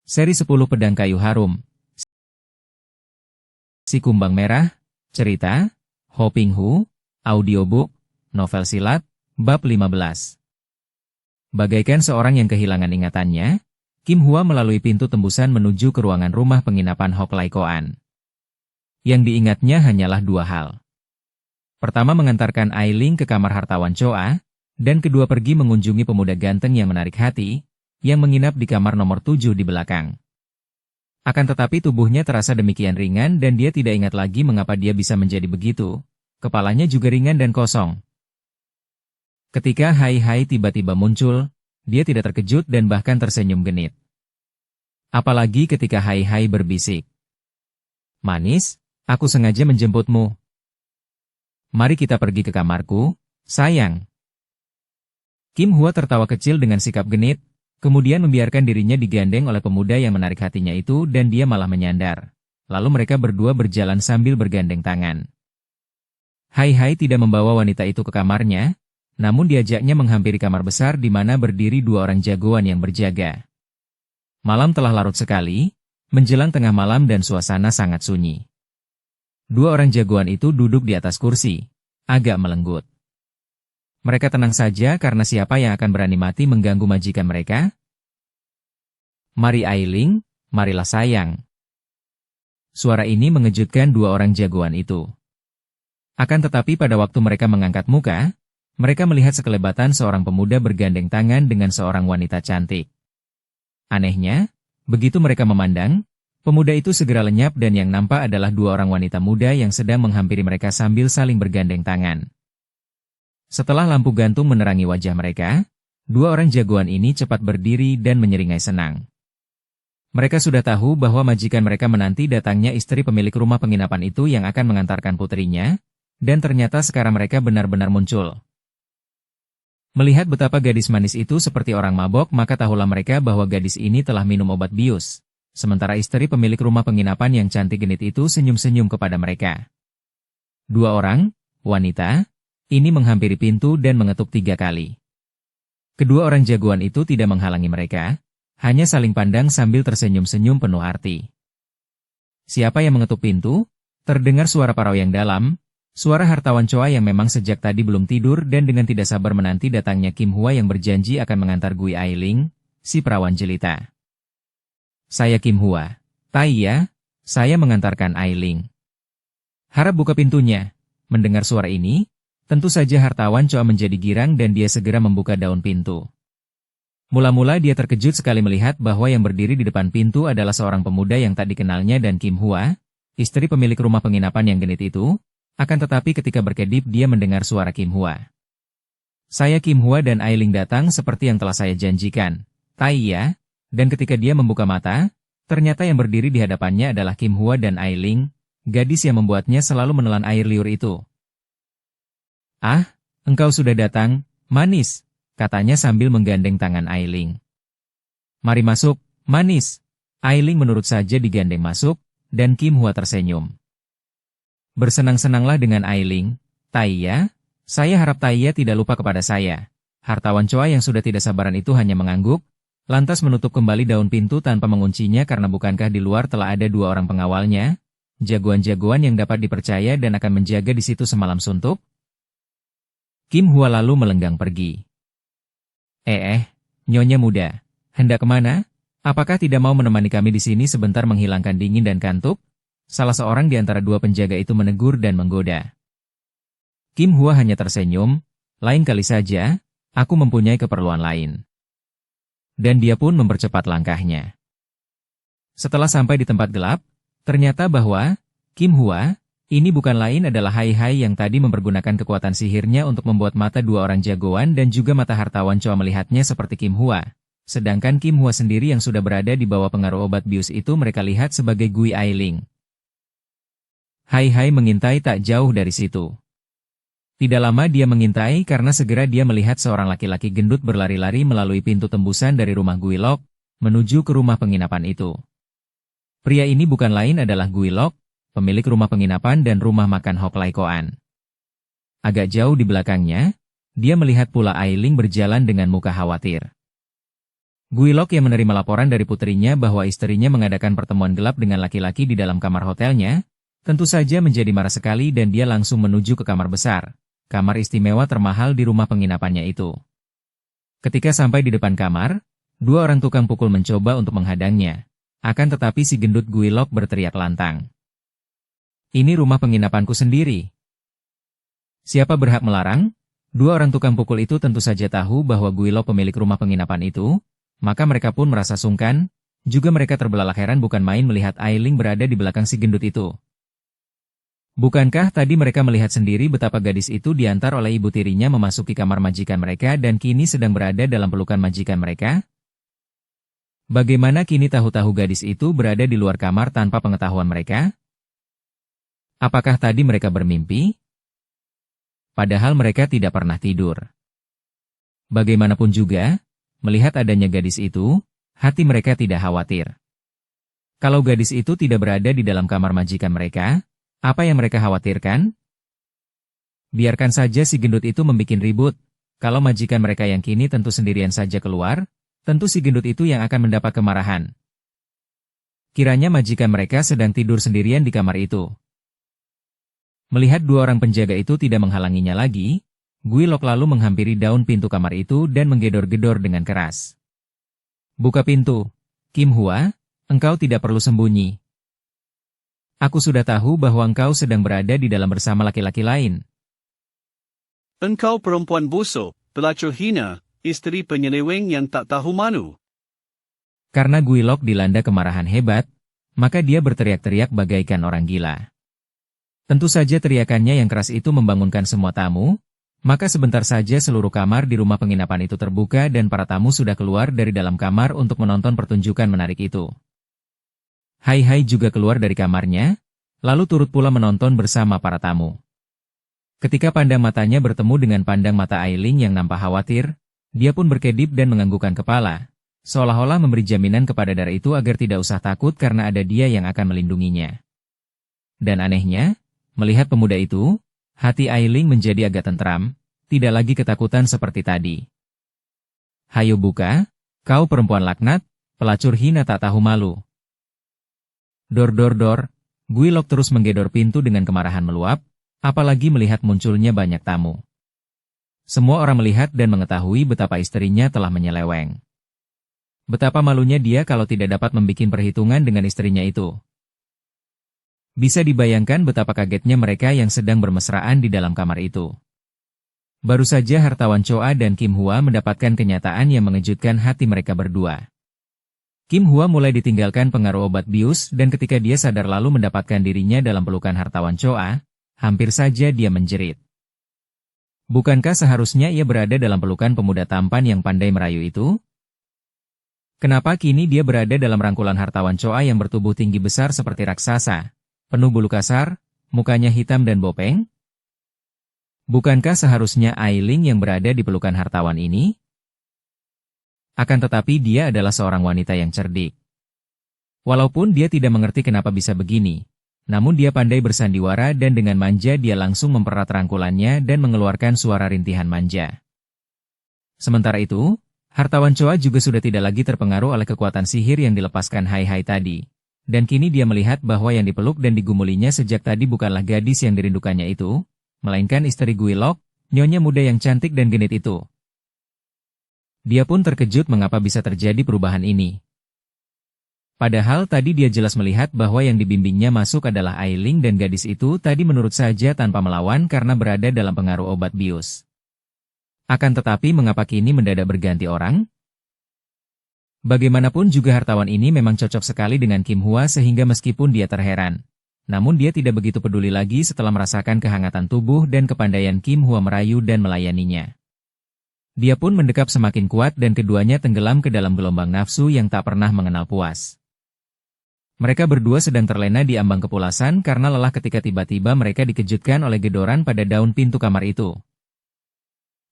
Seri 10 Pedang Kayu Harum. Si Kumbang Merah, cerita, Ho Ping Hu, audiobook, novel silat, bab 15. Bagaikan seorang yang kehilangan ingatannya, Kim Hua melalui pintu tembusan menuju ke ruangan rumah penginapan Hok Lai Koan. Yang diingatnya hanyalah dua hal. Pertama, mengantarkan Ai Ling ke kamar hartawan Choa, dan kedua pergi mengunjungi pemuda ganteng yang menarik hati, yang menginap di kamar nomor 7 di belakang. Akan tetapi tubuhnya terasa demikian ringan dan dia tidak ingat lagi mengapa dia bisa menjadi begitu. Kepalanya juga ringan dan kosong. Ketika Hai Hai tiba-tiba muncul, dia tidak terkejut dan bahkan tersenyum genit. Apalagi ketika Hai Hai berbisik. "Manis, aku sengaja menjemputmu. Mari kita pergi ke kamarku, sayang." Kim Hua tertawa kecil dengan sikap genit, kemudian membiarkan dirinya digandeng oleh pemuda yang menarik hatinya itu dan dia malah menyandar. Lalu mereka berdua berjalan sambil bergandeng tangan. Hai Hai tidak membawa wanita itu ke kamarnya, namun diajaknya menghampiri kamar besar di mana berdiri dua orang jagoan yang berjaga. Malam telah larut sekali, menjelang tengah malam dan suasana sangat sunyi. Dua orang jagoan itu duduk di atas kursi, agak melenggut. Mereka tenang saja karena siapa yang akan berani mati mengganggu majikan mereka? "Mari Ai Ling, marilah sayang." Suara ini mengejutkan dua orang jagoan itu. Akan tetapi pada waktu mereka mengangkat muka, mereka melihat sekelebatan seorang pemuda bergandeng tangan dengan seorang wanita cantik. Anehnya, begitu mereka memandang, pemuda itu segera lenyap dan yang nampak adalah dua orang wanita muda yang sedang menghampiri mereka sambil saling bergandeng tangan. Setelah lampu gantung menerangi wajah mereka, dua orang jagoan ini cepat berdiri dan menyeringai senang. Mereka sudah tahu bahwa majikan mereka menanti datangnya istri pemilik rumah penginapan itu yang akan mengantarkan putrinya, dan ternyata sekarang mereka benar-benar muncul. Melihat betapa gadis manis itu seperti orang mabok, maka tahulah mereka bahwa gadis ini telah minum obat bius. Sementara istri pemilik rumah penginapan yang cantik genit itu senyum-senyum kepada mereka. Dua orang, wanita, ini menghampiri pintu dan mengetuk 3 kali. Kedua orang jagoan itu tidak menghalangi mereka, hanya saling pandang sambil tersenyum-senyum penuh arti. Siapa yang mengetuk pintu? Terdengar suara parau yang dalam, suara hartawan Choa yang memang sejak tadi belum tidur dan dengan tidak sabar menanti datangnya Kim Hua yang berjanji akan mengantar Gui Ai Ling, si perawan jelita. "Saya Kim Hua. Taiya, saya mengantarkan Ai Ling." "Harap buka pintunya." Mendengar suara ini, tentu saja hartawan Choa menjadi girang dan dia segera membuka daun pintu. Mula-mula dia terkejut sekali melihat bahwa yang berdiri di depan pintu adalah seorang pemuda yang tak dikenalnya dan Kim Hua, istri pemilik rumah penginapan yang genit itu, akan tetapi ketika berkedip dia mendengar suara Kim Hua. "Saya Kim Hua dan Ai Ling datang seperti yang telah saya janjikan, Taiya." Dan ketika dia membuka mata, ternyata yang berdiri di hadapannya adalah Kim Hua dan Ai Ling, gadis yang membuatnya selalu menelan air liur itu. "Ah, engkau sudah datang, manis," katanya sambil menggandeng tangan Ai Ling. "Mari masuk, manis." Ai Ling menurut saja digandeng masuk, dan Kim Hua tersenyum. "Bersenang-senanglah dengan Ai Ling, Taiya. Saya harap Taiya tidak lupa kepada saya." Hartawan Choa yang sudah tidak sabaran itu hanya mengangguk, lantas menutup kembali daun pintu tanpa menguncinya karena bukankah di luar telah ada dua orang pengawalnya, jagoan-jagoan yang dapat dipercaya dan akan menjaga di situ semalam suntuk? Kim Hua lalu melenggang pergi. Nyonya muda, hendak kemana? Apakah tidak mau menemani kami di sini sebentar menghilangkan dingin dan kantuk?" Salah seorang di antara dua penjaga itu menegur dan menggoda. Kim Hua hanya tersenyum, "Lain kali saja, aku mempunyai keperluan lain." Dan dia pun mempercepat langkahnya. Setelah sampai di tempat gelap, ternyata bahwa Kim Hua ini bukan lain adalah Hai Hai yang tadi mempergunakan kekuatan sihirnya untuk membuat mata dua orang jagoan dan juga mata hartawan Choa melihatnya seperti Kim Hua. Sedangkan Kim Hua sendiri yang sudah berada di bawah pengaruh obat bius itu mereka lihat sebagai Gui Ai Ling. Hai Hai mengintai tak jauh dari situ. Tidak lama dia mengintai karena segera dia melihat seorang laki-laki gendut berlari-lari melalui pintu tembusan dari rumah Gui Lok, menuju ke rumah penginapan itu. Pria ini bukan lain adalah Gui Lok, pemilik rumah penginapan dan rumah makan Hok Lai Koan. Agak jauh di belakangnya, dia melihat pula Ai Ling berjalan dengan muka khawatir. Guilok yang menerima laporan dari putrinya bahwa istrinya mengadakan pertemuan gelap dengan laki-laki di dalam kamar hotelnya, tentu saja menjadi marah sekali dan dia langsung menuju ke kamar besar, kamar istimewa termahal di rumah penginapannya itu. Ketika sampai di depan kamar, dua orang tukang pukul mencoba untuk menghadangnya, akan tetapi si gendut Guilok berteriak lantang. Ini rumah penginapanku sendiri. Siapa berhak melarang? Dua orang tukang pukul itu tentu saja tahu bahwa Guilok pemilik rumah penginapan itu, maka mereka pun merasa sungkan, juga mereka terbelalak heran bukan main melihat Ailing berada di belakang si gendut itu. Bukankah tadi mereka melihat sendiri betapa gadis itu diantar oleh ibu tirinya memasuki kamar majikan mereka dan kini sedang berada dalam pelukan majikan mereka? Bagaimana kini tahu-tahu gadis itu berada di luar kamar tanpa pengetahuan mereka? Apakah tadi mereka bermimpi? Padahal mereka tidak pernah tidur. Bagaimanapun juga, melihat adanya gadis itu, hati mereka tidak khawatir. Kalau gadis itu tidak berada di dalam kamar majikan mereka, apa yang mereka khawatirkan? Biarkan saja si gendut itu membuat ribut, kalau majikan mereka yang kini tentu sendirian saja keluar, tentu si gendut itu yang akan mendapat kemarahan. Kiranya majikan mereka sedang tidur sendirian di kamar itu. Melihat dua orang penjaga itu tidak menghalanginya lagi, Guilok lalu menghampiri daun pintu kamar itu dan menggedor-gedor dengan keras. Buka pintu, Kim Hua, engkau tidak perlu sembunyi. Aku sudah tahu bahwa engkau sedang berada di dalam bersama laki-laki lain. Engkau perempuan busuk, pelacur hina, istri penyeleweng yang tak tahu malu. Karena Guilok dilanda kemarahan hebat, maka dia berteriak-teriak bagaikan orang gila. Tentu saja teriakannya yang keras itu membangunkan semua tamu, maka sebentar saja seluruh kamar di rumah penginapan itu terbuka dan para tamu sudah keluar dari dalam kamar untuk menonton pertunjukan menarik itu. Hai juga keluar dari kamarnya, lalu turut pula menonton bersama para tamu. Ketika pandang matanya bertemu dengan pandang mata Ailing yang nampak khawatir, dia pun berkedip dan menganggukkan kepala, seolah-olah memberi jaminan kepada darah itu agar tidak usah takut karena ada dia yang akan melindunginya. Dan anehnya, melihat pemuda itu, hati Ailing menjadi agak tentram, tidak lagi ketakutan seperti tadi. Hayo buka, kau perempuan laknat, pelacur hina tak tahu malu. Dor, Guilok terus menggedor pintu dengan kemarahan meluap, apalagi melihat munculnya banyak tamu. Semua orang melihat dan mengetahui betapa istrinya telah menyeleweng. Betapa malunya dia kalau tidak dapat membuat perhitungan dengan istrinya itu. Bisa dibayangkan betapa kagetnya mereka yang sedang bermesraan di dalam kamar itu. Baru saja hartawan Choa dan Kim Hua mendapatkan kenyataan yang mengejutkan hati mereka berdua. Kim Hua mulai ditinggalkan pengaruh obat bius dan ketika dia sadar lalu mendapatkan dirinya dalam pelukan hartawan Choa, hampir saja dia menjerit. Bukankah seharusnya ia berada dalam pelukan pemuda tampan yang pandai merayu itu? Kenapa kini dia berada dalam rangkulan hartawan Choa yang bertubuh tinggi besar seperti raksasa? Penuh bulu kasar, mukanya hitam dan bopeng? Bukankah seharusnya Ailing yang berada di pelukan hartawan ini? Akan tetapi dia adalah seorang wanita yang cerdik. Walaupun dia tidak mengerti kenapa bisa begini, namun dia pandai bersandiwara dan dengan manja dia langsung mempererat rangkulannya dan mengeluarkan suara rintihan manja. Sementara itu, hartawan Choa juga sudah tidak lagi terpengaruh oleh kekuatan sihir yang dilepaskan Hai tadi. Dan kini dia melihat bahwa yang dipeluk dan digumulinya sejak tadi bukanlah gadis yang dirindukannya itu, melainkan istri Guilok, nyonya muda yang cantik dan genit itu. Dia pun terkejut mengapa bisa terjadi perubahan ini. Padahal tadi dia jelas melihat bahwa yang dibimbingnya masuk adalah Ailing dan gadis itu tadi menurut saja tanpa melawan karena berada dalam pengaruh obat bius. Akan tetapi mengapa kini mendadak berganti orang? Bagaimanapun juga hartawan ini memang cocok sekali dengan Kim Hua sehingga meskipun dia terheran, namun dia tidak begitu peduli lagi setelah merasakan kehangatan tubuh dan kepandaian Kim Hua merayu dan melayaninya. Dia pun mendekap semakin kuat dan keduanya tenggelam ke dalam gelombang nafsu yang tak pernah mengenal puas. Mereka berdua sedang terlena di ambang kepulasan karena lelah ketika tiba-tiba mereka dikejutkan oleh gedoran pada daun pintu kamar itu.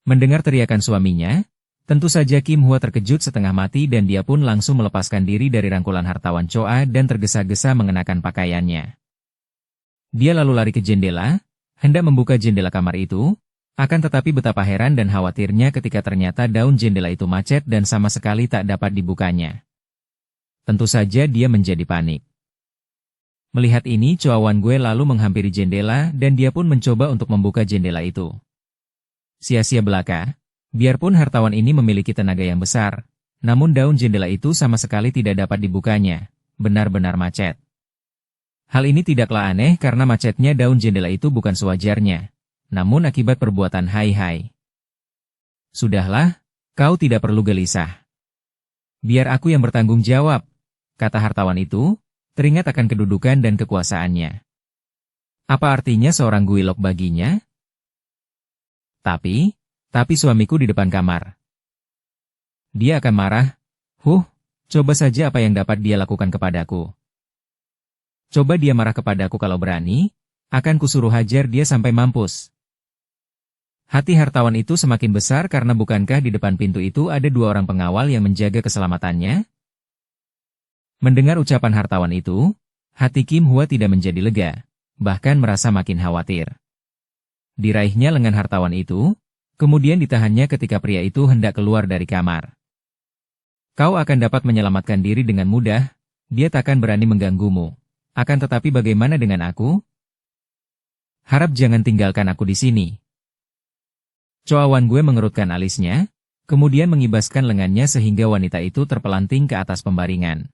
Mendengar teriakan suaminya, tentu saja Kim Hua terkejut setengah mati dan dia pun langsung melepaskan diri dari rangkulan hartawan Choa dan tergesa-gesa mengenakan pakaiannya. Dia lalu lari ke jendela, hendak membuka jendela kamar itu, Akan tetapi betapa heran dan khawatirnya ketika ternyata daun jendela itu macet dan sama sekali tak dapat dibukanya. Tentu saja dia menjadi panik. Melihat ini, Choa Wan Gue lalu menghampiri jendela dan dia pun mencoba untuk membuka jendela itu. Sia-sia belaka, biarpun hartawan ini memiliki tenaga yang besar, namun daun jendela itu sama sekali tidak dapat dibukanya, benar-benar macet. Hal ini tidaklah aneh karena macetnya daun jendela itu bukan sewajarnya, namun akibat perbuatan Hai. Sudahlah, kau tidak perlu gelisah. Biar aku yang bertanggung jawab, kata hartawan itu, teringat akan kedudukan dan kekuasaannya. Apa artinya seorang Guilok baginya? Tapi suamiku di depan kamar. Dia akan marah. Coba saja apa yang dapat dia lakukan kepadaku. Coba dia marah kepadaku kalau berani, akan kusuruh hajar dia sampai mampus. Hati hartawan itu semakin besar karena bukankah di depan pintu itu ada 2 orang pengawal yang menjaga keselamatannya? Mendengar ucapan hartawan itu, hati Kim Hua tidak menjadi lega, bahkan merasa makin khawatir. Diraihnya lengan hartawan itu, kemudian ditahannya ketika pria itu hendak keluar dari kamar. Kau akan dapat menyelamatkan diri dengan mudah, dia takkan berani mengganggumu. Akan tetapi bagaimana dengan aku? Harap jangan tinggalkan aku di sini. Choa Wan Gue mengerutkan alisnya, kemudian mengibaskan lengannya sehingga wanita itu terpelanting ke atas pembaringan.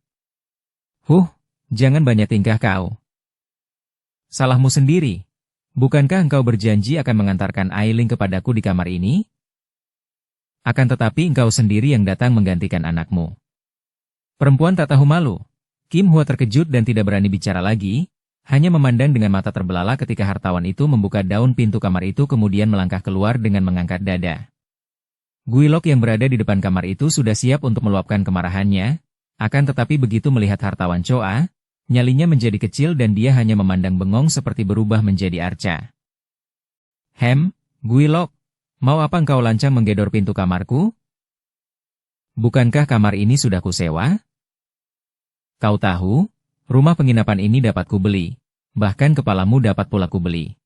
Jangan banyak tingkah kau. Salahmu sendiri. Bukankah engkau berjanji akan mengantarkan Ailing kepadaku di kamar ini? Akan tetapi engkau sendiri yang datang menggantikan anakmu. Perempuan tak tahu malu. Kim Hua terkejut dan tidak berani bicara lagi, hanya memandang dengan mata terbelalak ketika hartawan itu membuka daun pintu kamar itu kemudian melangkah keluar dengan mengangkat dada. Guilok yang berada di depan kamar itu sudah siap untuk meluapkan kemarahannya, akan tetapi begitu melihat hartawan Choa, nyalinya menjadi kecil dan dia hanya memandang bengong seperti berubah menjadi arca. Guilok, mau apa engkau lancang menggedor pintu kamarku? Bukankah kamar ini sudah kusewa? Kau tahu, rumah penginapan ini dapat kubeli, bahkan kepalamu dapat pula kubeli.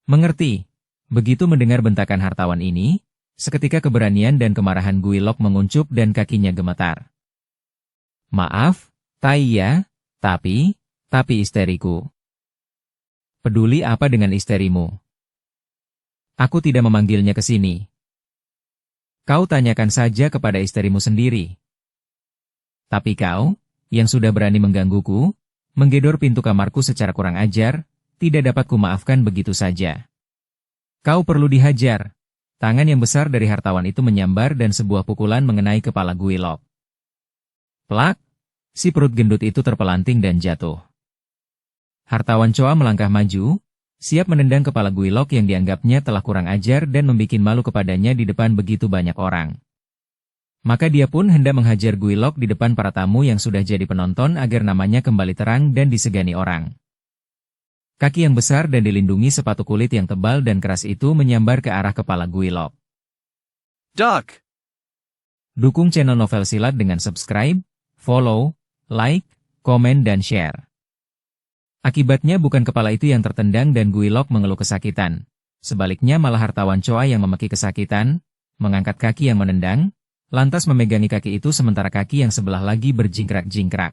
Mengerti? Begitu mendengar bentakan hartawan ini, seketika keberanian dan kemarahan Guilok menguncup dan kakinya gemetar. Maaf, Taiya, tapi isteriku. Peduli apa dengan isterimu? Aku tidak memanggilnya ke sini. Kau tanyakan saja kepada isterimu sendiri. Tapi kau, yang sudah berani menggangguku, menggedor pintu kamarku secara kurang ajar, tidak dapat kumaafkan begitu saja. Kau perlu dihajar. Tangan yang besar dari hartawan itu menyambar dan sebuah pukulan mengenai kepala Guilok. Plak! Si perut gendut itu terpelanting dan jatuh. Hartawan Choa melangkah maju, siap menendang kepala Guilok yang dianggapnya telah kurang ajar dan membuat malu kepadanya di depan begitu banyak orang. Maka dia pun hendak menghajar Guilok di depan para tamu yang sudah jadi penonton agar namanya kembali terang dan disegani orang. Kaki yang besar dan dilindungi sepatu kulit yang tebal dan keras itu menyambar ke arah kepala Guilok. Duck! Dukung channel Novel Silat dengan subscribe, follow, like, komen dan share. Akibatnya bukan kepala itu yang tertendang dan Guilok mengeluh kesakitan. Sebaliknya malah hartawan Choa yang memaki kesakitan, mengangkat kaki yang menendang, lantas memegangi kaki itu sementara kaki yang sebelah lagi berjingkrak-jingkrak.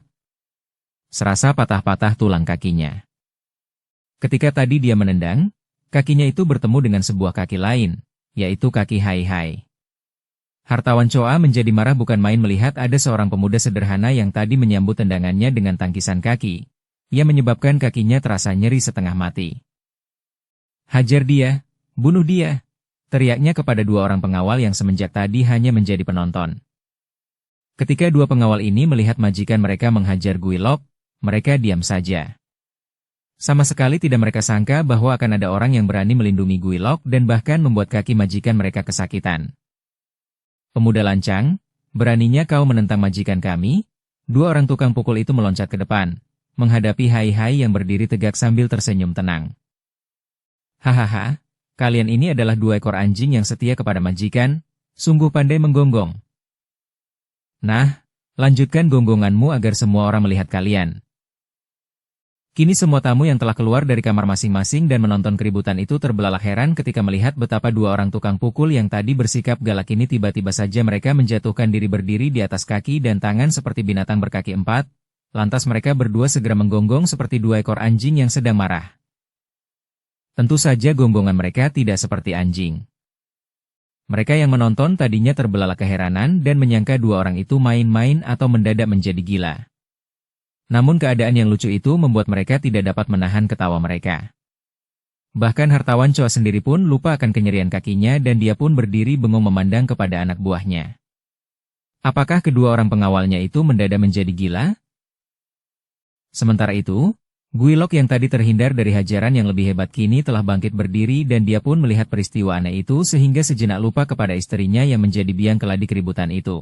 Serasa patah-patah tulang kakinya. Ketika tadi dia menendang, kakinya itu bertemu dengan sebuah kaki lain, yaitu kaki Hai. Hartawan Choa menjadi marah bukan main melihat ada seorang pemuda sederhana yang tadi menyambut tendangannya dengan tangkisan kaki. Ia menyebabkan kakinya terasa nyeri setengah mati. Hajar dia, bunuh dia, teriaknya kepada 2 orang pengawal yang semenjak tadi hanya menjadi penonton. Ketika 2 pengawal ini melihat majikan mereka menghajar Guilok, mereka diam saja. Sama sekali tidak mereka sangka bahwa akan ada orang yang berani melindungi Guilok dan bahkan membuat kaki majikan mereka kesakitan. Pemuda lancang, beraninya kau menentang majikan kami? 2 orang tukang pukul itu meloncat ke depan, menghadapi Hai yang berdiri tegak sambil tersenyum tenang. Hahaha, kalian ini adalah 2 ekor anjing yang setia kepada majikan, sungguh pandai menggonggong. Nah, lanjutkan gonggonganmu agar semua orang melihat kalian. Kini semua tamu yang telah keluar dari kamar masing-masing dan menonton keributan itu terbelalak heran ketika melihat betapa dua orang tukang pukul yang tadi bersikap galak ini tiba-tiba saja mereka menjatuhkan diri berdiri di atas kaki dan tangan seperti binatang berkaki empat, lantas mereka berdua segera menggonggong seperti dua ekor anjing yang sedang marah. Tentu saja gonggongan mereka tidak seperti anjing. Mereka yang menonton tadinya terbelalak keheranan dan menyangka dua orang itu main-main atau mendadak menjadi gila. Namun keadaan yang lucu itu membuat mereka tidak dapat menahan ketawa mereka. Bahkan hartawan Choa sendiri pun lupa akan kenyerian kakinya dan dia pun berdiri bengong memandang kepada anak buahnya. Apakah kedua orang pengawalnya itu mendadak menjadi gila? Sementara itu, Guilok yang tadi terhindar dari hajaran yang lebih hebat kini telah bangkit berdiri dan dia pun melihat peristiwa aneh itu sehingga sejenak lupa kepada istrinya yang menjadi biang keladi keributan itu.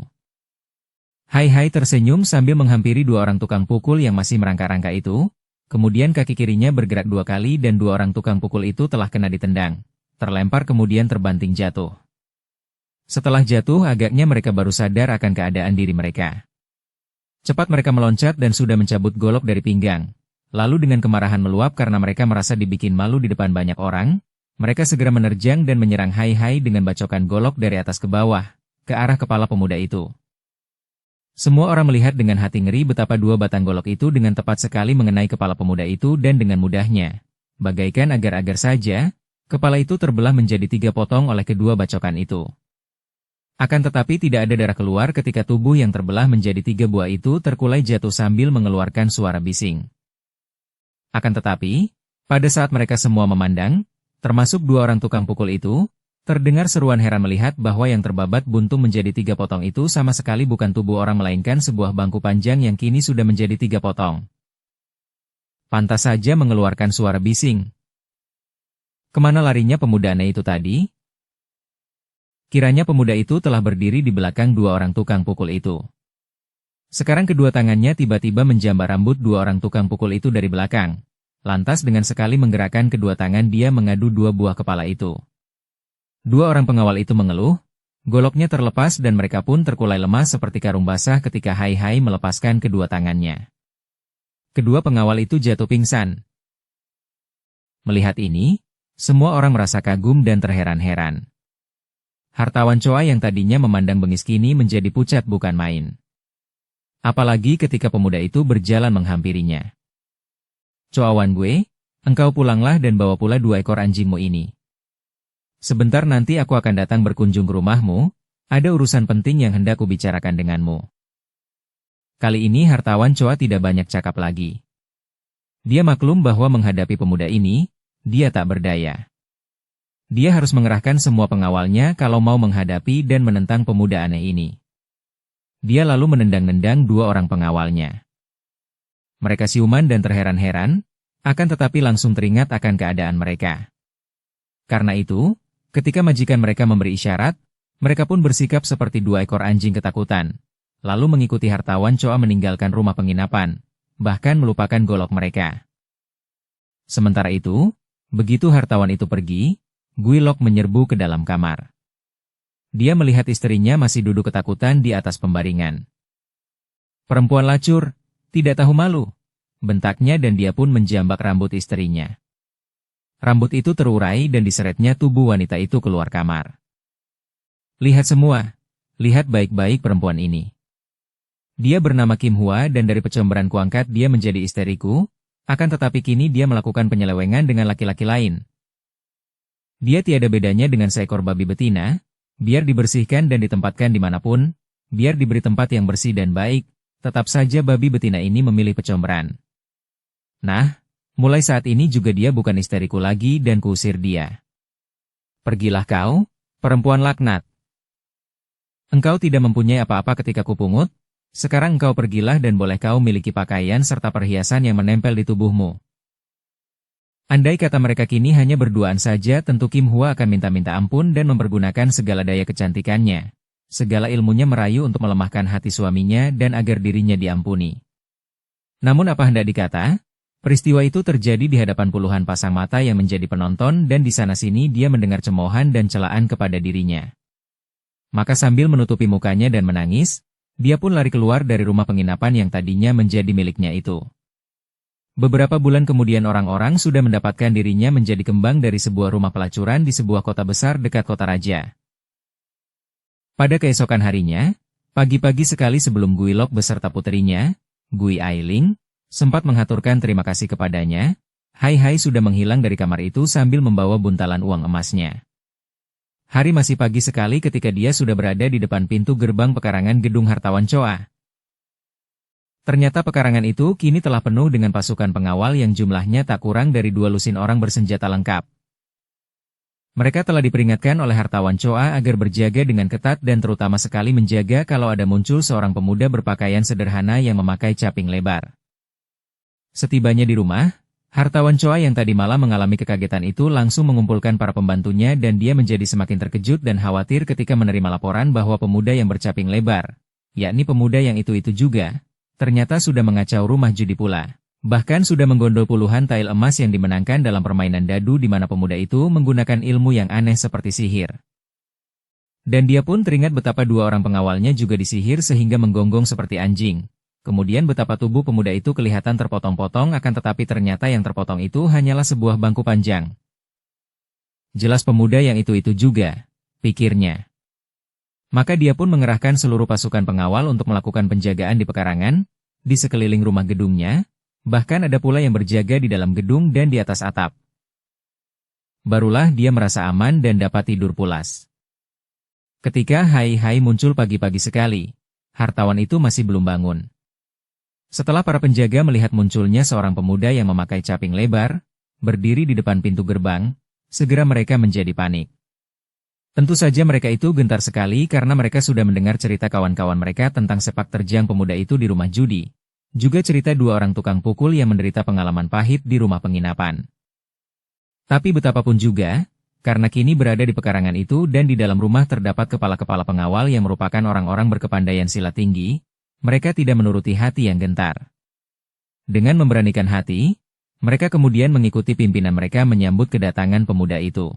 Hai tersenyum sambil menghampiri dua orang tukang pukul yang masih merangka-rangka itu, kemudian kaki kirinya bergerak dua kali dan dua orang tukang pukul itu telah kena ditendang, terlempar kemudian terbanting jatuh. Setelah jatuh agaknya mereka baru sadar akan keadaan diri mereka. Cepat mereka meloncat dan sudah mencabut golok dari pinggang. Lalu dengan kemarahan meluap karena mereka merasa dibikin malu di depan banyak orang, mereka segera menerjang dan menyerang Hai dengan bacokan golok dari atas ke bawah, ke arah kepala pemuda itu. Semua orang melihat dengan hati ngeri betapa dua batang golok itu dengan tepat sekali mengenai kepala pemuda itu dan dengan mudahnya, bagaikan agar-agar saja, kepala itu terbelah menjadi 3 potong oleh kedua bacokan itu. Akan tetapi tidak ada darah keluar ketika tubuh yang terbelah menjadi 3 buah itu terkulai jatuh sambil mengeluarkan suara bising. Akan tetapi, pada saat mereka semua memandang, termasuk dua orang tukang pukul itu, terdengar seruan heran melihat bahwa yang terbabat buntung menjadi 3 potong itu sama sekali bukan tubuh orang melainkan sebuah bangku panjang yang kini sudah menjadi 3 potong. Pantas saja mengeluarkan suara bising. Kemana larinya pemuda aneh itu tadi? Kiranya pemuda itu telah berdiri di belakang dua orang tukang pukul itu. Sekarang kedua tangannya tiba-tiba menjambar rambut dua orang tukang pukul itu dari belakang. Lantas dengan sekali menggerakkan kedua tangan dia mengadu dua buah kepala itu. Dua orang pengawal itu mengeluh, goloknya terlepas dan mereka pun terkulai lemas seperti karung basah ketika Hai melepaskan kedua tangannya. Kedua pengawal itu jatuh pingsan. Melihat ini, semua orang merasa kagum dan terheran-heran. Hartawan Choa yang tadinya memandang bengis kini menjadi pucat bukan main. Apalagi ketika pemuda itu berjalan menghampirinya. Choa Wan Gue, engkau pulanglah dan bawa pula 2 ekor anjingmu ini. Sebentar nanti aku akan datang berkunjung ke rumahmu, ada urusan penting yang hendak kubicarakan denganmu. Kali ini hartawan Choa tidak banyak cakap lagi. Dia maklum bahwa menghadapi pemuda ini, dia tak berdaya. Dia harus mengerahkan semua pengawalnya kalau mau menghadapi dan menentang pemuda aneh ini. Dia lalu menendang-nendang 2 orang pengawalnya. Mereka siuman dan terheran-heran, akan tetapi langsung teringat akan keadaan mereka. Karena itu, ketika majikan mereka memberi isyarat, mereka pun bersikap seperti 2 ekor anjing ketakutan, lalu mengikuti hartawan Choa meninggalkan rumah penginapan, bahkan melupakan golok mereka. Sementara itu, begitu hartawan itu pergi, Guilok menyerbu ke dalam kamar. Dia melihat istrinya masih duduk ketakutan di atas pembaringan. Perempuan lacur, tidak tahu malu, bentaknya dan dia pun menjambak rambut istrinya. Rambut itu terurai dan diseretnya tubuh wanita itu keluar kamar. Lihat semua, lihat baik-baik perempuan ini. Dia bernama Kim Hua dan dari pecomberan kuangkat dia menjadi isteriku, akan tetapi kini dia melakukan penyelewengan dengan laki-laki lain. Dia tiada bedanya dengan seekor babi betina, biar dibersihkan dan ditempatkan dimanapun, biar diberi tempat yang bersih dan baik, tetap saja babi betina ini memilih pecomberan. Nah, mulai saat ini juga dia bukan isteriku lagi dan kuusir dia. Pergilah kau, perempuan laknat. Engkau tidak mempunyai apa-apa ketika kupungut, sekarang engkau pergilah dan boleh kau miliki pakaian serta perhiasan yang menempel di tubuhmu. Andai kata mereka kini hanya berduaan saja tentu Kim Hua akan minta-minta ampun dan mempergunakan segala daya kecantikannya, segala ilmunya merayu untuk melemahkan hati suaminya dan agar dirinya diampuni. Namun apa hendak dikata, peristiwa itu terjadi di hadapan puluhan pasang mata yang menjadi penonton dan di sana-sini dia mendengar cemoohan dan celaan kepada dirinya. Maka sambil menutupi mukanya dan menangis, dia pun lari keluar dari rumah penginapan yang tadinya menjadi miliknya itu. Beberapa bulan kemudian orang-orang sudah mendapatkan dirinya menjadi kembang dari sebuah rumah pelacuran di sebuah kota besar dekat kota raja. Pada keesokan harinya, pagi-pagi sekali sebelum Gui Lok beserta puterinya, Gui Ailing, sempat menghaturkan terima kasih kepadanya, Hai Hai sudah menghilang dari kamar itu sambil membawa buntalan uang emasnya. Hari masih pagi sekali ketika dia sudah berada di depan pintu gerbang pekarangan gedung hartawan Choa. Ternyata pekarangan itu kini telah penuh dengan pasukan pengawal yang jumlahnya tak kurang dari 2 lusin orang bersenjata lengkap. Mereka telah diperingatkan oleh hartawan Choa agar berjaga dengan ketat dan terutama sekali menjaga kalau ada muncul seorang pemuda berpakaian sederhana yang memakai caping lebar. Setibanya di rumah, hartawan Choa yang tadi malam mengalami kekagetan itu langsung mengumpulkan para pembantunya dan dia menjadi semakin terkejut dan khawatir ketika menerima laporan bahwa pemuda yang bercaping lebar, yakni pemuda yang itu juga, ternyata sudah mengacau rumah judi pula. Bahkan sudah menggondol puluhan tael emas yang dimenangkan dalam permainan dadu di mana pemuda itu menggunakan ilmu yang aneh seperti sihir. Dan dia pun teringat betapa 2 orang pengawalnya juga disihir sehingga menggonggong seperti anjing. Kemudian betapa tubuh pemuda itu kelihatan terpotong-potong akan tetapi ternyata yang terpotong itu hanyalah sebuah bangku panjang. Jelas pemuda yang itu juga, pikirnya. Maka dia pun mengerahkan seluruh pasukan pengawal untuk melakukan penjagaan di pekarangan, di sekeliling rumah gedungnya, bahkan ada pula yang berjaga di dalam gedung dan di atas atap. Barulah dia merasa aman dan dapat tidur pulas. Ketika Hai Hai muncul pagi-pagi sekali, hartawan itu masih belum bangun. Setelah para penjaga melihat munculnya seorang pemuda yang memakai caping lebar, berdiri di depan pintu gerbang, segera mereka menjadi panik. Tentu saja mereka itu gentar sekali karena mereka sudah mendengar cerita kawan-kawan mereka tentang sepak terjang pemuda itu di rumah judi. Juga cerita 2 orang tukang pukul yang menderita pengalaman pahit di rumah penginapan. Tapi betapapun juga, karena kini berada di pekarangan itu dan di dalam rumah terdapat kepala-kepala pengawal yang merupakan orang-orang berkepandaian silat tinggi, mereka tidak menuruti hati yang gentar. Dengan memberanikan hati, mereka kemudian mengikuti pimpinan mereka menyambut kedatangan pemuda itu.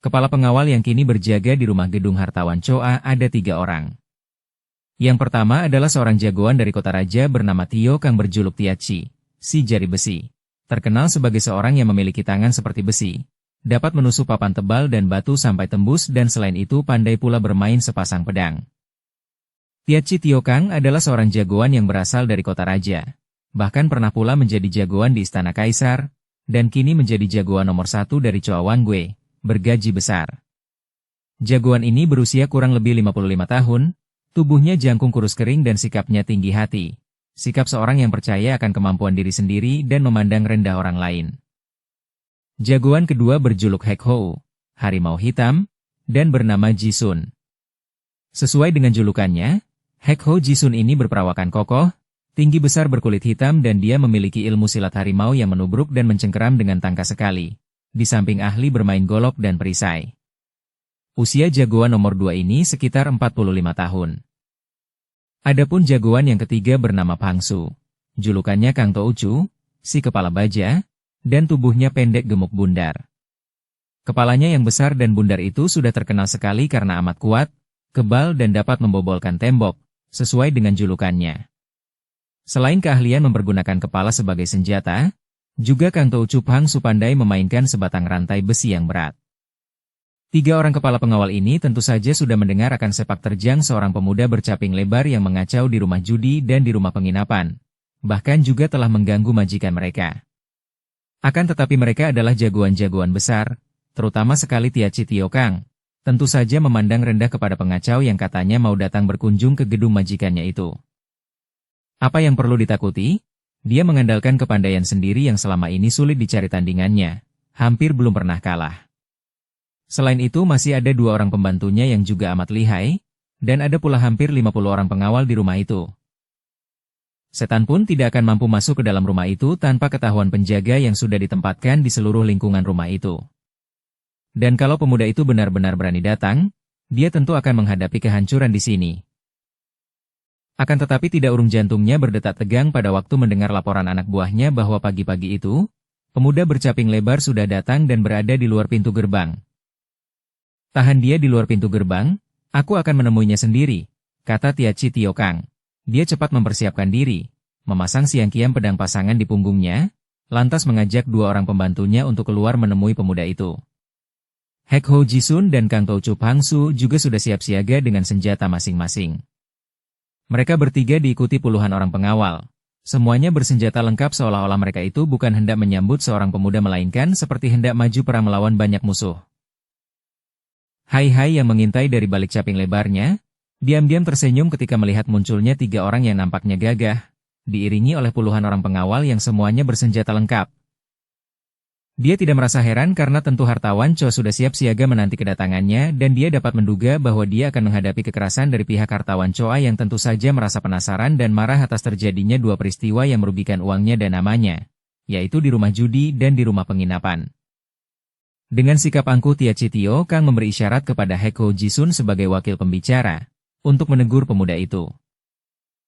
Kepala pengawal yang kini berjaga di rumah gedung hartawan Choa ada 3 orang. Yang pertama adalah seorang jagoan dari kota raja bernama Tio Kang berjuluk Tiachi, si jari besi. Terkenal sebagai seorang yang memiliki tangan seperti besi, dapat menusuk papan tebal dan batu sampai tembus dan selain itu pandai pula bermain sepasang pedang. Tiachi Tio Kang adalah seorang jagoan yang berasal dari kota raja. Bahkan pernah pula menjadi jagoan di istana kaisar, dan kini menjadi jagoan nomor 1 dari Choa Wanggue, bergaji besar. Jagoan ini berusia kurang lebih 55 tahun, tubuhnya jangkung kurus kering dan sikapnya tinggi hati. Sikap seorang yang percaya akan kemampuan diri sendiri dan memandang rendah orang lain. Jagoan kedua berjuluk Hek Hou, harimau hitam, dan bernama Jisun. Sesuai dengan julukannya, Hek Hou Jisun ini berperawakan kokoh, tinggi besar berkulit hitam dan dia memiliki ilmu silat harimau yang menubruk dan mencengkeram dengan tangkas sekali. Di samping ahli bermain golok dan perisai. Usia jagoan nomor 2 ini sekitar 45 tahun. Adapun jagoan yang ketiga bernama Pangsu. Julukannya Kang Toucu, si kepala baja, dan tubuhnya pendek gemuk bundar. Kepalanya yang besar dan bundar itu sudah terkenal sekali karena amat kuat, kebal dan dapat membobolkan tembok, sesuai dengan julukannya. Selain keahlian mempergunakan kepala sebagai senjata, juga Kang Toucu Pangsu pandai memainkan sebatang rantai besi yang berat. 3 orang kepala pengawal ini tentu saja sudah mendengar akan sepak terjang seorang pemuda bercaping lebar yang mengacau di rumah judi dan di rumah penginapan. Bahkan juga telah mengganggu majikan mereka. Akan tetapi mereka adalah jagoan-jagoan besar, terutama sekali Tiachi Tio Kang. Tentu saja memandang rendah kepada pengacau yang katanya mau datang berkunjung ke gedung majikannya itu. Apa yang perlu ditakuti? Dia mengandalkan kepandaian sendiri yang selama ini sulit dicari tandingannya, hampir belum pernah kalah. Selain itu masih ada 2 orang pembantunya yang juga amat lihai, dan ada pula hampir 50 orang pengawal di rumah itu. Setan pun tidak akan mampu masuk ke dalam rumah itu tanpa ketahuan penjaga yang sudah ditempatkan di seluruh lingkungan rumah itu. Dan kalau pemuda itu benar-benar berani datang, dia tentu akan menghadapi kehancuran di sini. Akan tetapi tidak urung jantungnya berdetak tegang pada waktu mendengar laporan anak buahnya bahwa pagi-pagi itu, pemuda bercaping lebar sudah datang dan berada di luar pintu gerbang. Tahan dia di luar pintu gerbang, aku akan menemuinya sendiri, kata Tiachi Tio Kang. Dia cepat mempersiapkan diri, memasang siangkiam pedang pasangan di punggungnya, lantas mengajak dua orang pembantunya untuk keluar menemui pemuda itu. Hek Ho Jisun dan Kang Tou Chup Hangsu juga sudah siap siaga dengan senjata masing-masing. Mereka bertiga diikuti puluhan orang pengawal. Semuanya bersenjata lengkap seolah-olah mereka itu bukan hendak menyambut seorang pemuda melainkan seperti hendak maju perang melawan banyak musuh. Hai Hai yang mengintai dari balik caping lebarnya, diam-diam tersenyum ketika melihat munculnya tiga orang yang nampaknya gagah, diiringi oleh puluhan orang pengawal yang semuanya bersenjata lengkap. Dia tidak merasa heran karena tentu hartawan Cho sudah siap siaga menanti kedatangannya dan dia dapat menduga bahwa dia akan menghadapi kekerasan dari pihak hartawan Choa yang tentu saja merasa penasaran dan marah atas terjadinya dua peristiwa yang merugikan uangnya dan namanya, yaitu di rumah judi dan di rumah penginapan. Dengan sikap angkuh Tia Chitio, Kang memberi isyarat kepada Hek Ho Jisun sebagai wakil pembicara, untuk menegur pemuda itu.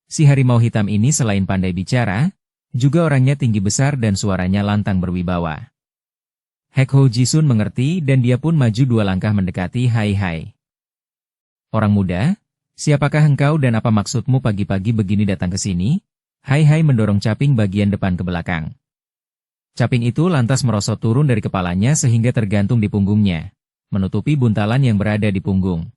Si harimau hitam ini selain pandai bicara, juga orangnya tinggi besar dan suaranya lantang berwibawa. Hek Ho Jisun mengerti dan dia pun maju dua langkah mendekati Hai Hai. Orang muda, siapakah engkau dan apa maksudmu pagi-pagi begini datang ke sini? Hai Hai mendorong caping bagian depan ke belakang. Caping itu lantas merosot turun dari kepalanya sehingga tergantung di punggungnya, menutupi buntalan yang berada di punggung.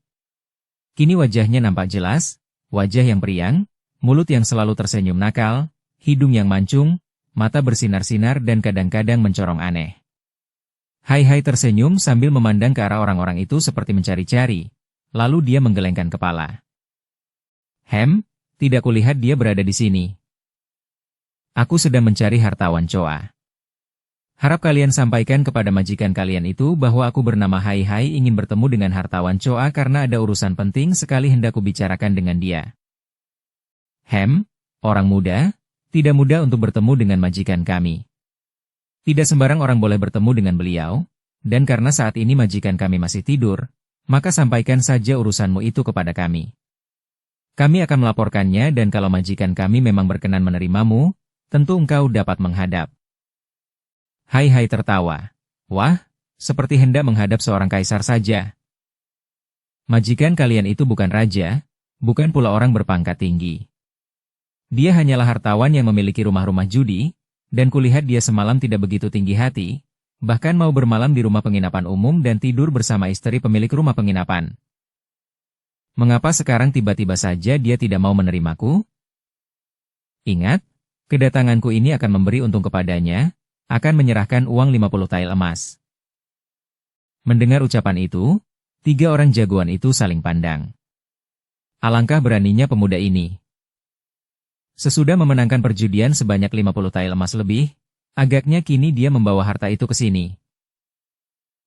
Kini wajahnya nampak jelas, wajah yang periang, mulut yang selalu tersenyum nakal, hidung yang mancung, mata bersinar-sinar dan kadang-kadang mencorong aneh. Hai Hai tersenyum sambil memandang ke arah orang-orang itu seperti mencari-cari, lalu dia menggelengkan kepala. Tidak kulihat dia berada di sini. Aku sedang mencari hartawan Choa. Harap kalian sampaikan kepada majikan kalian itu bahwa aku bernama Hai Hai ingin bertemu dengan hartawan Choa karena ada urusan penting sekali hendak kubicarakan dengan dia. Orang muda, tidak mudah untuk bertemu dengan majikan kami. Tidak sembarang orang boleh bertemu dengan beliau, dan karena saat ini majikan kami masih tidur, maka sampaikan saja urusanmu itu kepada kami. Kami akan melaporkannya dan kalau majikan kami memang berkenan menerimamu, tentu engkau dapat menghadap. Hai Hai tertawa. Wah, seperti hendak menghadap seorang kaisar saja. Majikan kalian itu bukan raja, bukan pula orang berpangkat tinggi. Dia hanyalah hartawan yang memiliki rumah-rumah judi, dan kulihat dia semalam tidak begitu tinggi hati, bahkan mau bermalam di rumah penginapan umum dan tidur bersama istri pemilik rumah penginapan. Mengapa sekarang tiba-tiba saja dia tidak mau menerimaku? Ingat, kedatanganku ini akan memberi untung kepadanya, akan menyerahkan uang 50 tael emas. Mendengar ucapan itu, tiga orang jagoan itu saling pandang. Alangkah beraninya pemuda ini. Sesudah memenangkan perjudian sebanyak 50 tael emas lebih, agaknya kini dia membawa harta itu ke sini.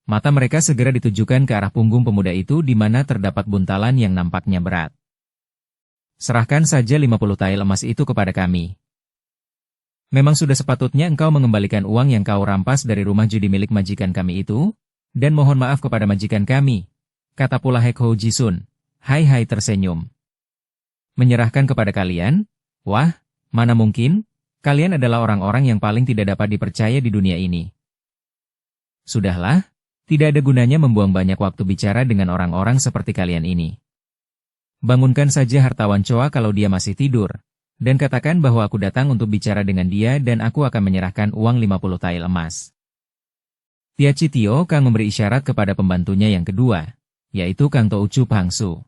Mata mereka segera ditujukan ke arah punggung pemuda itu di mana terdapat buntalan yang nampaknya berat. Serahkan saja 50 tael emas itu kepada kami. Memang sudah sepatutnya engkau mengembalikan uang yang kau rampas dari rumah judi milik majikan kami itu, dan mohon maaf kepada majikan kami, kata pula Hek Ho Jisun. Hai Hai tersenyum. Menyerahkan kepada kalian? Wah, mana mungkin, kalian adalah orang-orang yang paling tidak dapat dipercaya di dunia ini. Sudahlah, tidak ada gunanya membuang banyak waktu bicara dengan orang-orang seperti kalian ini. Bangunkan saja hartawan Choa kalau dia masih tidur, dan katakan bahwa aku datang untuk bicara dengan dia dan aku akan menyerahkan uang 50 tael emas. Tia Chitio Kang memberi isyarat kepada pembantunya yang kedua, yaitu Kang Tou Chup Hangsu.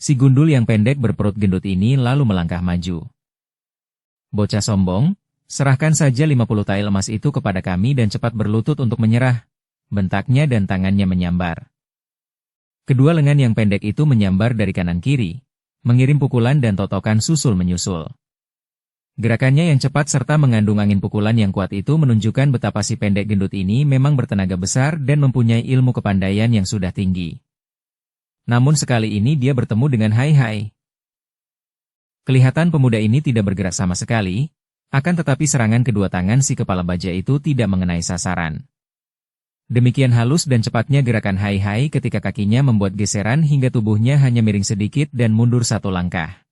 Si gundul yang pendek berperut gendut ini lalu melangkah maju. Bocah sombong, serahkan saja 50 tael emas itu kepada kami dan cepat berlutut untuk menyerah, bentaknya dan tangannya menyambar. Kedua lengan yang pendek itu menyambar dari kanan kiri, mengirim pukulan dan totokan susul menyusul. Gerakannya yang cepat serta mengandung angin pukulan yang kuat itu menunjukkan betapa si pendek gendut ini memang bertenaga besar dan mempunyai ilmu kepandaian yang sudah tinggi. Namun sekali ini dia bertemu dengan Hai Hai. Kelihatan pemuda ini tidak bergerak sama sekali, akan tetapi serangan kedua tangan si kepala baja itu tidak mengenai sasaran. Demikian halus dan cepatnya gerakan Hai Hai ketika kakinya membuat geseran hingga tubuhnya hanya miring sedikit dan mundur satu langkah.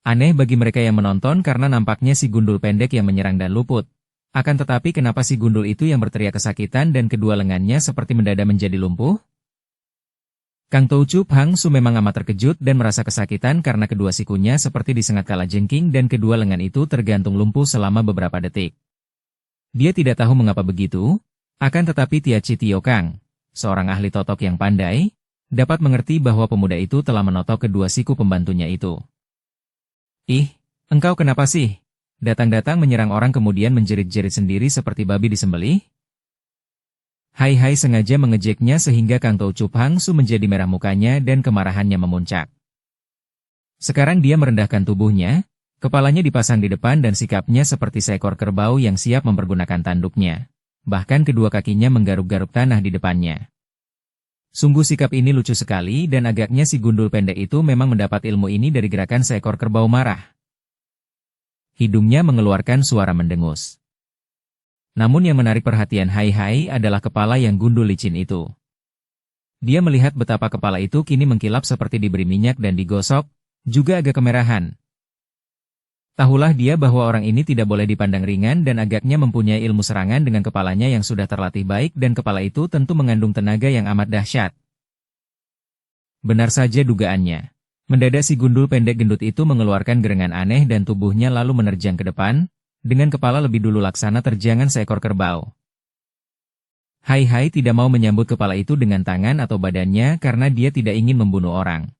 Aneh bagi mereka yang menonton karena nampaknya si gundul pendek yang menyerang dan luput. Akan tetapi kenapa si gundul itu yang berteriak kesakitan dan kedua lengannya seperti mendadak menjadi lumpuh? Kang Toucu Hang Su memang amat terkejut dan merasa kesakitan karena kedua sikunya seperti disengat kalajengking dan kedua lengan itu tergantung lumpuh selama beberapa detik. Dia tidak tahu mengapa begitu, akan tetapi Tia Chi Tio Kang, seorang ahli totok yang pandai, dapat mengerti bahwa pemuda itu telah menotok kedua siku pembantunya itu. Ih, engkau kenapa sih? Datang-datang menyerang orang kemudian menjerit-jerit sendiri seperti babi disembelih? Hai Hai sengaja mengejeknya sehingga Kang Toucu Hang Su menjadi merah mukanya dan kemarahannya memuncak. Sekarang dia merendahkan tubuhnya, kepalanya dipasang di depan dan sikapnya seperti seekor kerbau yang siap mempergunakan tanduknya. Bahkan kedua kakinya menggaruk-garuk tanah di depannya. Sungguh sikap ini lucu sekali dan agaknya si gundul pendek itu memang mendapat ilmu ini dari gerakan seekor kerbau marah. Hidungnya mengeluarkan suara mendengus. Namun yang menarik perhatian Hai Hai adalah kepala yang gundul licin itu. Dia melihat betapa kepala itu kini mengkilap seperti diberi minyak dan digosok, juga agak kemerahan. Tahulah dia bahwa orang ini tidak boleh dipandang ringan dan agaknya mempunyai ilmu serangan dengan kepalanya yang sudah terlatih baik dan kepala itu tentu mengandung tenaga yang amat dahsyat. Benar saja dugaannya. Mendadak si gundul pendek gendut itu mengeluarkan gerengan aneh dan tubuhnya lalu menerjang ke depan, dengan kepala lebih dulu laksana terjangan seekor kerbau. Hai Hai tidak mau menyambut kepala itu dengan tangan atau badannya karena dia tidak ingin membunuh orang.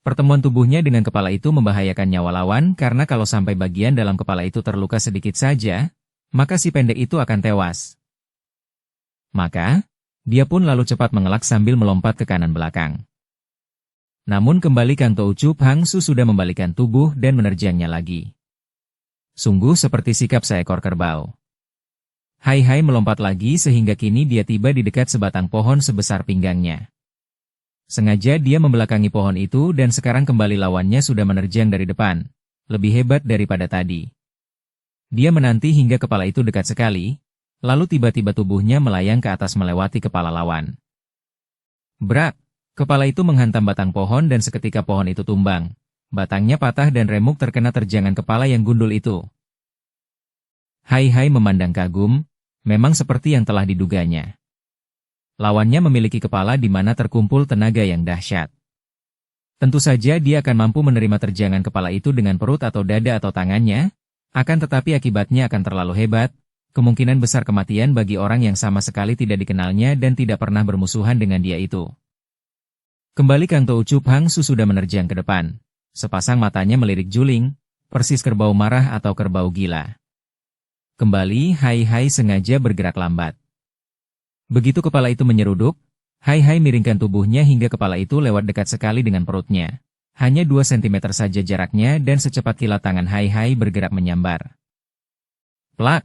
Pertemuan tubuhnya dengan kepala itu membahayakan nyawa lawan karena kalau sampai bagian dalam kepala itu terluka sedikit saja, maka si pendek itu akan tewas. Maka, dia pun lalu cepat mengelak sambil melompat ke kanan belakang. Namun kembali Kang Toucu Hang Su sudah membalikkan tubuh dan menerjangnya lagi. Sungguh seperti sikap seekor kerbau. Hai Hai melompat lagi sehingga kini dia tiba di dekat sebatang pohon sebesar pinggangnya. Sengaja dia membelakangi pohon itu dan sekarang kembali lawannya sudah menerjang dari depan. Lebih hebat daripada tadi. Dia menanti hingga kepala itu dekat sekali, lalu tiba-tiba tubuhnya melayang ke atas melewati kepala lawan. Brak! Kepala itu menghantam batang pohon dan seketika pohon itu tumbang. Batangnya patah dan remuk terkena terjangan kepala yang gundul itu. Hai Hai memandang kagum, memang seperti yang telah diduganya. Lawannya memiliki kepala di mana terkumpul tenaga yang dahsyat. Tentu saja dia akan mampu menerima terjangan kepala itu dengan perut atau dada atau tangannya, akan tetapi akibatnya akan terlalu hebat, kemungkinan besar kematian bagi orang yang sama sekali tidak dikenalnya dan tidak pernah bermusuhan dengan dia itu. Kembali Kang Toucu Hang Su sudah menerjang ke depan. Sepasang matanya melirik juling, persis kerbau marah atau kerbau gila. Kembali Hai Hai sengaja bergerak lambat. Begitu kepala itu menyeruduk, Hai Hai miringkan tubuhnya hingga kepala itu lewat dekat sekali dengan perutnya. Hanya 2 cm saja jaraknya dan secepat kilat tangan Hai Hai bergerak menyambar. Plak!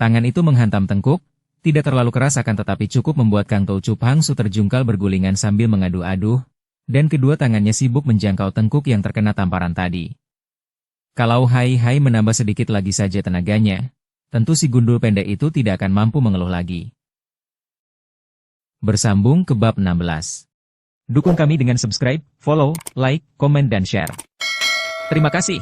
Tangan itu menghantam tengkuk, tidak terlalu keras akan tetapi cukup membuat Kang Toucu Hang Su terjungkal bergulingan sambil mengadu-aduh, dan kedua tangannya sibuk menjangkau tengkuk yang terkena tamparan tadi. Kalau Hai Hai menambah sedikit lagi saja tenaganya, tentu si gundul pendek itu tidak akan mampu mengeluh lagi. Bersambung ke bab 16. Dukung kami dengan subscribe, follow, like, komen dan share. Terima kasih.